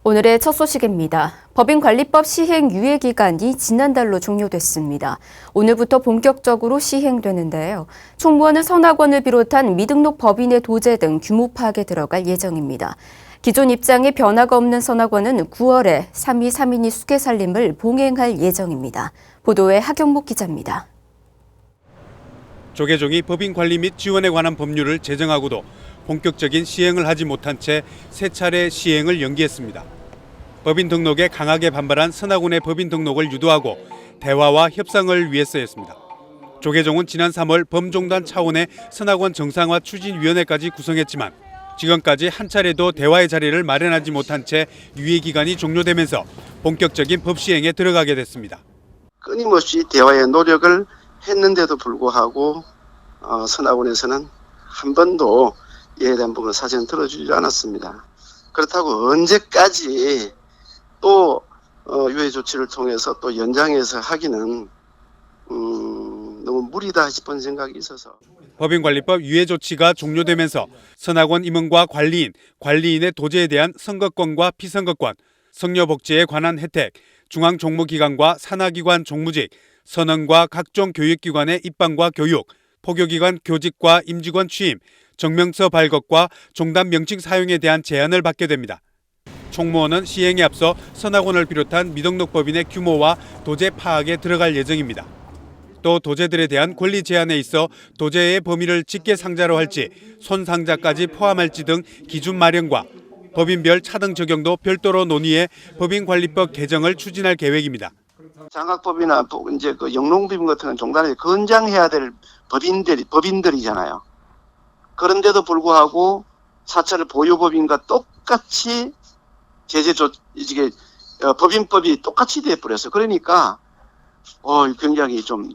오늘의 첫 소식입니다. 법인관리법 시행 유예 기간이 지난달로 종료됐습니다. 오늘부터 본격적으로 시행되는데요. 총무원은 선악원을 비롯한 미등록 법인의 도제 등 규모 파악에 들어갈 예정입니다. 기존 입장에 변화가 없는 선악원은 9월에 3위 3인이 수개살림을 봉행할 예정입니다. 보도에 하경목 기자입니다. 조계종이 법인관리 및 지원에 관한 법률을 제정하고도 본격적인 시행을 하지 못한 채 세 차례 시행을 연기했습니다. 법인 등록에 강하게 반발한 선악원의 법인 등록을 유도하고 대화와 협상을 위해서였습니다. 조계종은 지난 3월 범종단 차원의 선악원 정상화 추진위원회까지 구성했지만 지금까지 한 차례도 대화의 자리를 마련하지 못한 채 유예 기간이 종료되면서 본격적인 법 시행에 들어가게 됐습니다. 끊임없이 대화의 노력을 했는데도 불구하고 선악원에서는 한 번도 이에 대한 부분을 사전 들어주지 않았습니다. 그렇다고 언제까지 또 유예 조치를 통해서 또 연장해서 하기는 너무 무리다 싶은 생각이 있어서. 법인관리법 유예 조치가 종료되면서 선악원 임원과 관리인, 관리인의 도제에 대한 선거권과 피선거권, 성녀복지에 관한 혜택, 중앙종무기관과 산하기관 종무직, 선언과 각종 교육기관의 입방과 교육, 포교기관 교직과 임직원 취임, 정명서 발급과 종단 명칭 사용에 대한 제한을 받게 됩니다. 총무원은 시행에 앞서 선악원을 비롯한 미등록법인의 규모와 도제 파악에 들어갈 예정입니다. 또 도제들에 대한 권리 제한에 있어 도제의 범위를 직계상자로 할지 손상자까지 포함할지 등 기준 마련과 법인별 차등 적용도 별도로 논의해 법인관리법 개정을 추진할 계획입니다. 장학법이나 이제 그 영농법인 같은 건 종단에 건장해야 될 법인들이잖아요. 그런데도 불구하고 사찰 보유법인과 똑같이 이게 법인법이 똑같이 돼버렸어요. 그러니까 굉장히 좀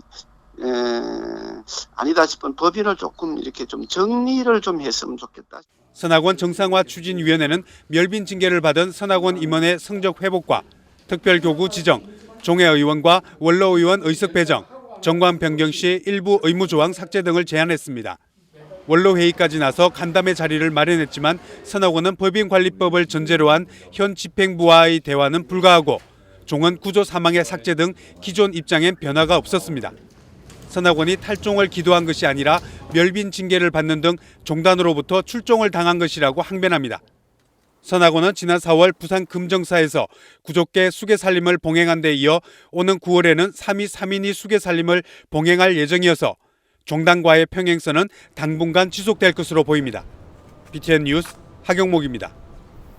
아니다 싶은 법인을 조금 이렇게 좀 정리를 좀 했으면 좋겠다. 선악원 정상화 추진위원회는 멸빈 징계를 받은 선악원 임원의 성적 회복과 특별교구 지정, 종회의원과 원로의원 의석 배정, 정관 변경 시 일부 의무조항 삭제 등을 제안했습니다. 원로회의까지 나서 간담회 자리를 마련했지만 선악원은 법인관리법을 전제로 한 현 집행부와의 대화는 불가하고 종은 구조 사망의 삭제 등 기존 입장엔 변화가 없었습니다. 선악원이 탈종을 기도한 것이 아니라 멸빈 징계를 받는 등 종단으로부터 출종을 당한 것이라고 항변합니다. 선악원은 지난 4월 부산 금정사에서 구족계 수개살림을 봉행한 데 이어 오는 9월에는 3위 3인이 수개살림을 봉행할 예정이어서 종단과의 평행선은 당분간 지속될 것으로 보입니다. BTN 뉴스 하경목입니다.